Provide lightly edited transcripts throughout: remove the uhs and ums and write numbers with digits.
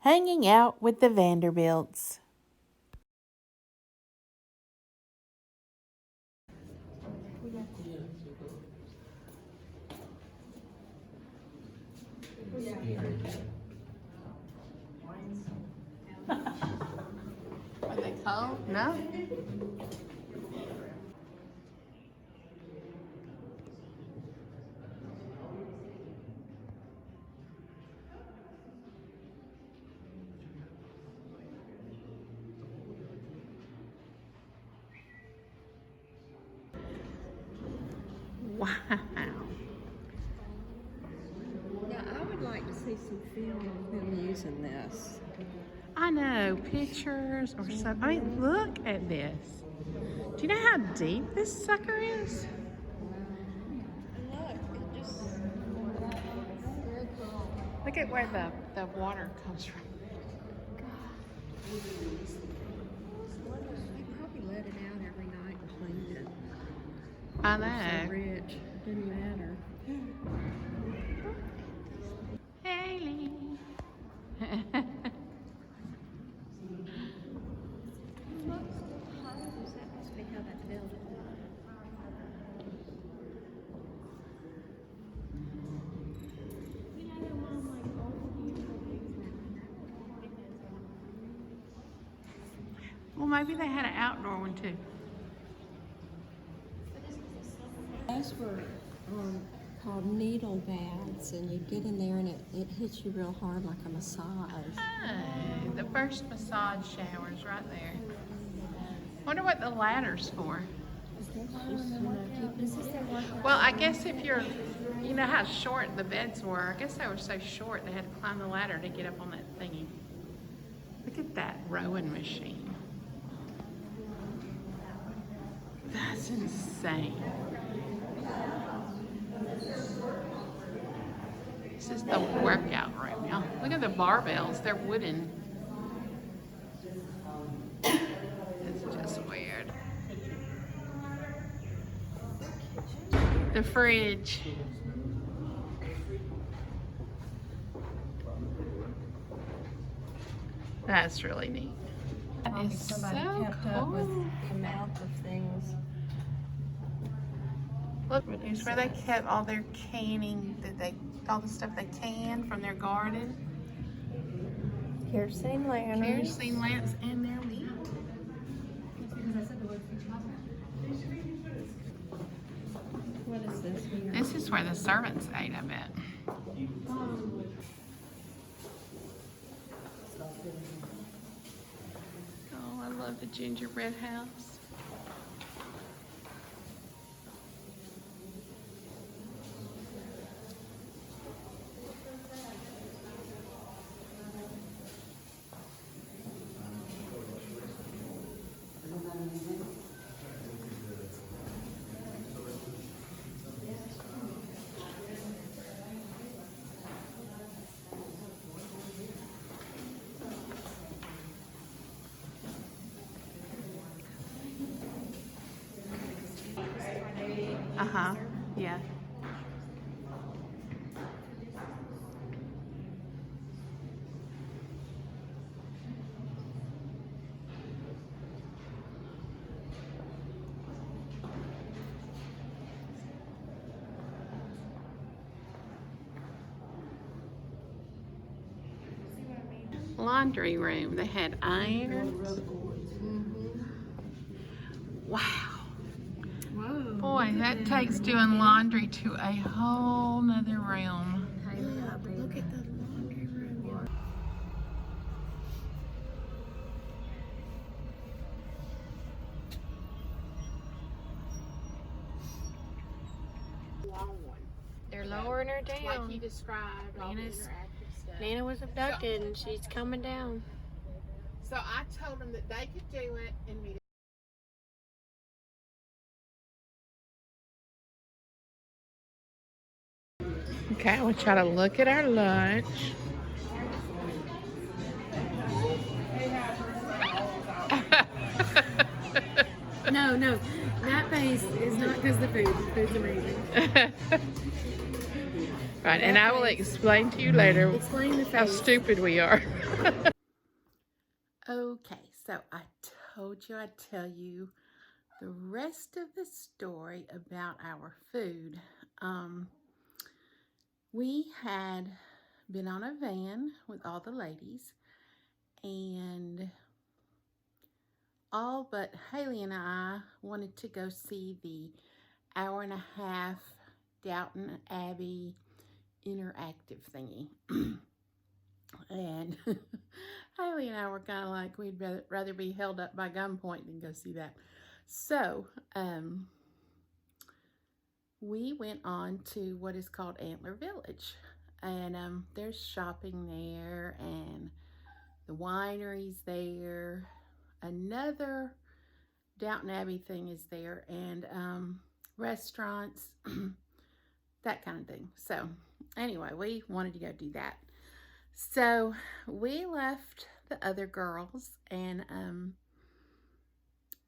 hanging out with the Vanderbilts. Are they cold? No. Wow. Now, I would like to see some film of them using this. I know, pictures or something. I mean, look at this. Do you know how deep this sucker is? Look, it just very cool. Look at where the water comes from. They probably let it out every night and cleaned it. I They're so know. rich, it didn't matter. Haley. Well, maybe they had an outdoor one too. Those were called needle baths, and you get in there and it hits you real hard like a massage. Oh, the first massage showers right there. Wonder what the ladder's for. Well, I guess if you're, you know how short the beds were. I guess they were so short they had to climb the ladder to get up on that thingy. Look at that rowing machine. That's insane. This is the workout room, y'all. Look at the barbells. They're wooden. It's just weird. The fridge. That's really neat. That is so kept up cool. with the amount of things. Look, here's where they kept all their canning, all the stuff they canned from their garden. Kerosene lanterns. Kerosene lamps and their meat. What is this here? This is where the servants ate, I bet. Oh, I love the gingerbread house. Uh-huh, yeah. Laundry room. They had irons. Wow. Whoa. Boy, that takes doing laundry to a whole nother realm. Look at the laundry room. They're lowering her down. Like you described, all the Nana's- interactive stuff. Nana was abducted and she's coming down. So I told them that they could do it and me. Okay, we'll try to look at our lunch. No, that face is not because the food. The food's amazing. Right, and I will explain to you later Explain the how face. stupid we are. Okay, so I told you I'd tell you the rest of the story about our food. We had been on a van with all the ladies, and all but Haley and I wanted to go see the hour-and-a-half Downton Abbey interactive thingy. And Haley and I were kind of like, we'd rather be held up by gunpoint than go see that. So, we went on to what is called Antler Village. And there's shopping there, and the winery's there. Another Downton Abbey thing is there, and restaurants, that kind of thing. So, anyway, we wanted to go do that. So we left the other girls and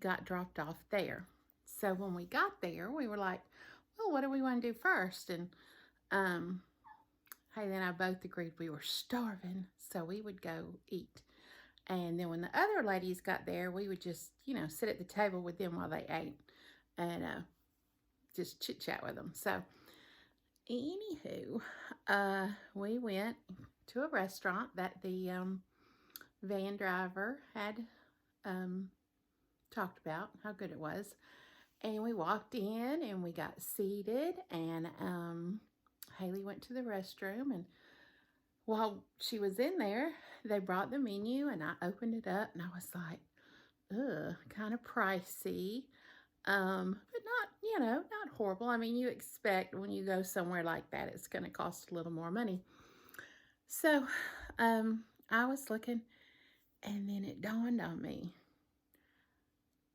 got dropped off there. So when we got there, we were like, well, what do we want to do first? And Haley and I both agreed we were starving, so we would go eat. And then when the other ladies got there, we would just, sit at the table with them while they ate and just chit-chat with them. So anywho, we went to a restaurant that the van driver had talked about how good it was. And we walked in and we got seated, and Haley went to the restroom, and while she was in there, they brought the menu, and I opened it up, and I was like, ugh, kind of pricey. But not horrible. I mean, you expect when you go somewhere like that, it's going to cost a little more money. So, I was looking, and then it dawned on me.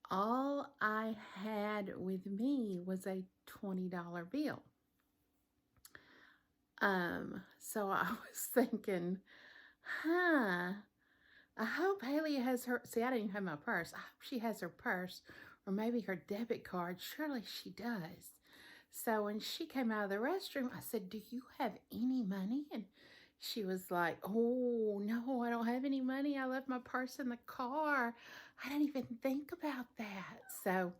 All I had with me was a $20 bill. So I was thinking, I hope Haley has her, see, I didn't even have my purse. I hope she has her purse or maybe her debit card. Surely she does. So when she came out of the restroom, I said, do you have any money? And she was like, oh, no, I don't have any money. I left my purse in the car. I didn't even think about that. So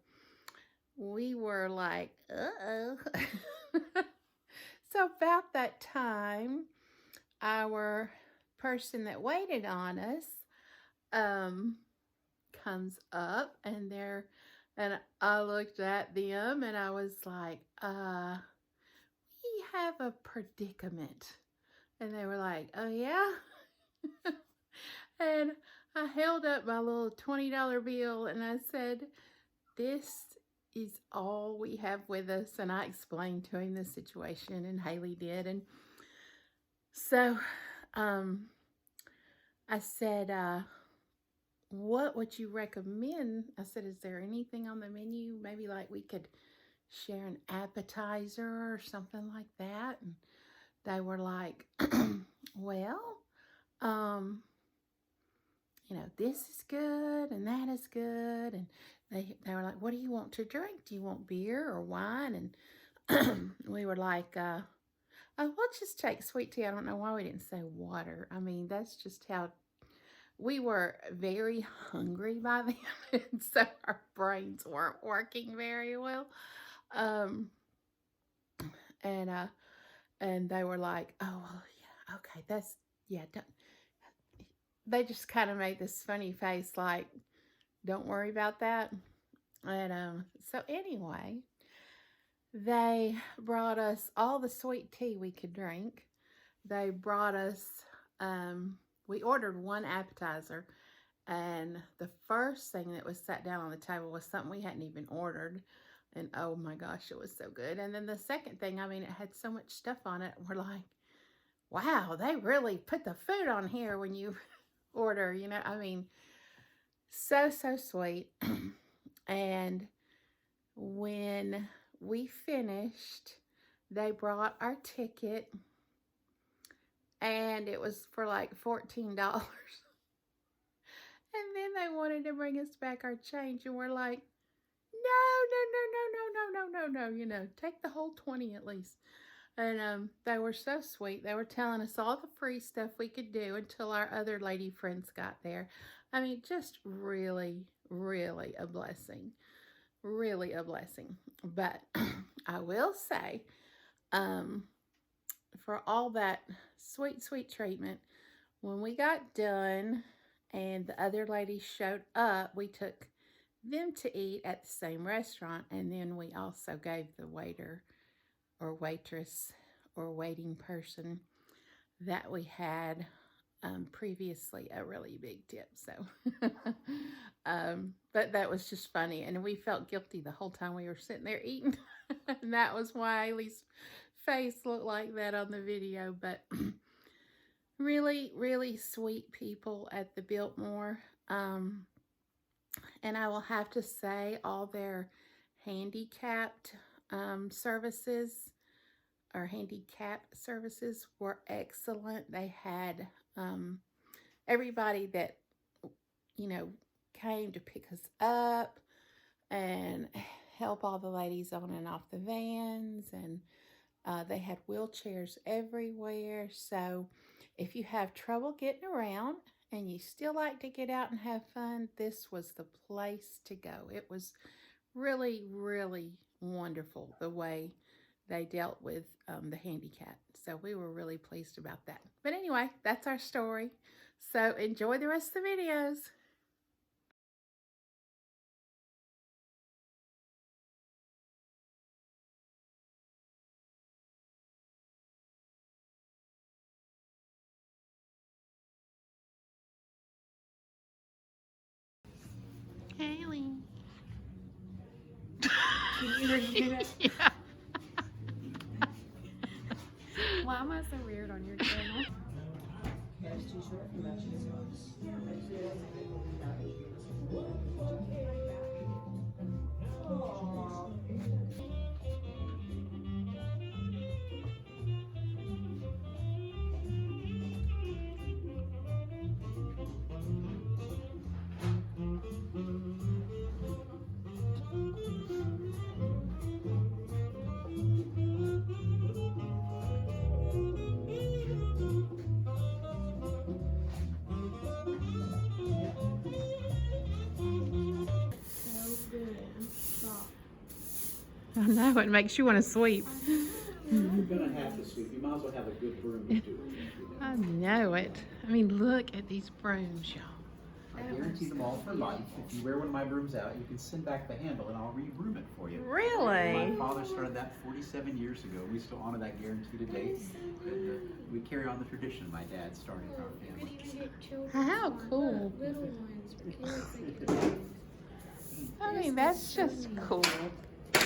we were like, uh-oh. So about that time, our person that waited on us comes up, and I looked at them and I was like, we have a predicament. And they were like, oh yeah? And I held up my little $20 bill and I said, this is all we have with us. And I explained to him the situation, and Haley did. And so I said, what would you recommend? I said, is there anything on the menu? Maybe like we could share an appetizer or something like that. And they were like, well, this is good and that is good. And they were like, what do you want to drink? Do you want beer or wine? And we were like, oh, let's just take sweet tea. I don't know why we didn't say water. I mean, that's just how we were very hungry by then. And so our brains weren't working very well. And they were like, oh, well, yeah, okay, they just kind of made this funny face like, don't worry about that. And so anyway, they brought us all the sweet tea we could drink. They brought us, we ordered one appetizer, and the first thing that was sat down on the table was something we hadn't even ordered. And oh my gosh, it was so good. And then the second thing, I mean, it had so much stuff on it. We're like, wow, they really put the food on here when you order, I mean, so sweet. And when we finished, they brought our ticket, and it was for like $14. And then they wanted to bring us back our change, and we're like, no, take the whole 20 at least. And they were so sweet. They were telling us all the free stuff we could do until our other lady friends got there. I mean, just really, really a blessing. Really a blessing. But I will say, um, for all that sweet, sweet treatment, when we got done and the other ladies showed up, we took them to eat at the same restaurant, and then we also gave the waiter or waitress or waiting person that we had previously a really big tip. So, but that was just funny, and we felt guilty the whole time we were sitting there eating, and that was why Ailey's face looked like that on the video. But really, really sweet people at the Biltmore. And I will have to say, all their handicapped services or handicap services were excellent. They had everybody that, you know, came to pick us up and help all the ladies on and off the vans, and they had wheelchairs everywhere. So if you have trouble getting around and you still like to get out and have fun, this was the place to go. It was really, really wonderful the way they dealt with the handicap. So we were really pleased about that. But anyway, that's our story. So enjoy the rest of the videos. Haley. Can you read it? Yeah. Why am I so weird on your channel? I know, it makes you want to sweep. You're gonna have to sweep. You might as well have a good broom to do it. I know it. I mean, look at these brooms, y'all. I guarantee them all for life. If you wear one of my brooms out, you can send back the handle and I'll re-broom it for you. Really? My father started that 47 years ago. We still honor that guarantee today. And we carry on the tradition my dad started in our family. How cool. Little ones for kids they could I mean, that's just cool. I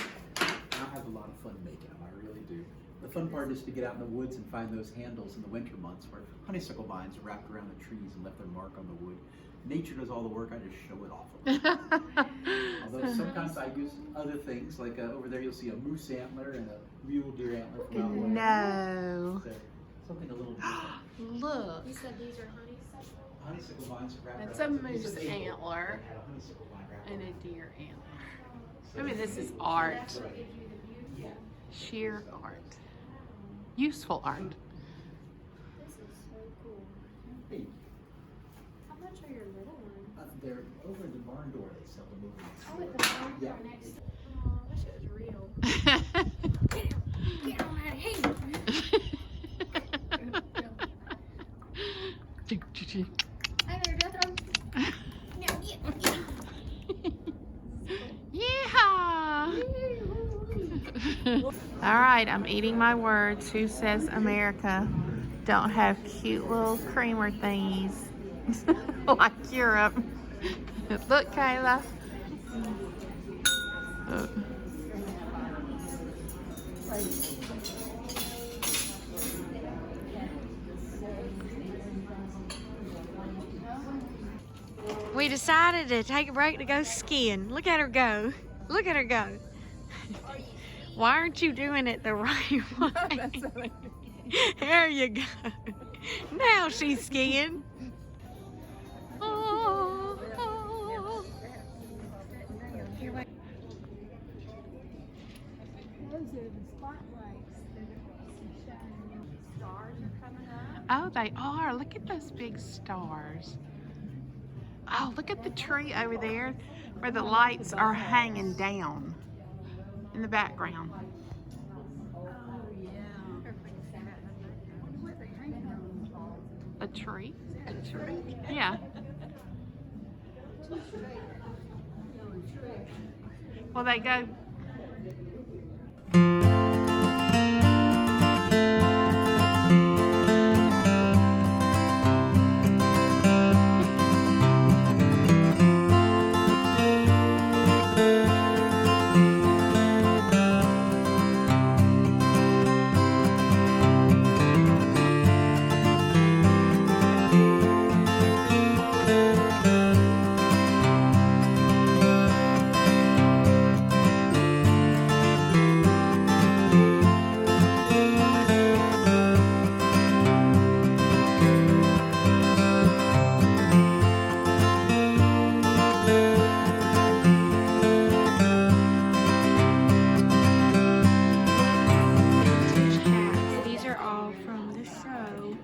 have a lot of fun making them, I really do. The fun part is to get out in the woods and find those handles in the winter months where honeysuckle vines are wrapped around the trees and left their mark on the wood. Nature does all the work, I just show it off of them. Although sometimes I use other things, like over there you'll see a moose antler and a mule deer antler from out west. No. So, something a little different. Look. You said these are honeysuckle? Honeysuckle vines are wrapped That's a around. It's moose a maple antler that had a honeysuckle vine wrapped and around a deer antler. I mean, this is art. That's what gives you the view. it. Sheer art. Useful art. This is so cool. Hey, How much are your little ones? they're over in the barn door. They sell them over in the Oh, at store. the barn Yeah. door next to. Oh, that shit is real. Get on out of here. Hi there, Jethro. Now get. Yeehaw! All right, I'm eating my words. Who says America don't have cute little creamer thingies like Europe? Look, Kayla. We decided to take a break to go skiing. Look at her go. Look at her go. Why aren't you doing it the right way? There you go. Now she's skiing. Oh, oh. Those are the spotlights that Oh, they are. Look at those big stars. Oh, look at the tree over there where the lights are hanging down in the background. A tree? A tree. Yeah. Well, they go. These are all from the show.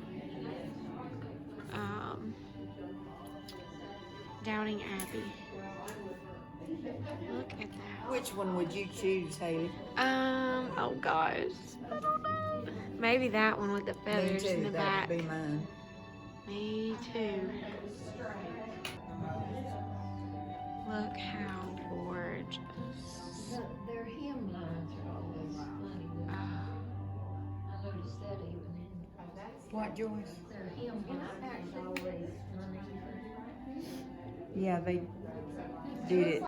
Doubting Abbey. Look at that. Which one would you choose, Haley? Oh gosh. I don't know. Maybe that one with the feathers Me too. in the That back. would be mine. Me too. Look how gorgeous. Their hemlines are always funny. I noticed that even in What, Joyce? their hemlines are always funny. Yeah, they did it.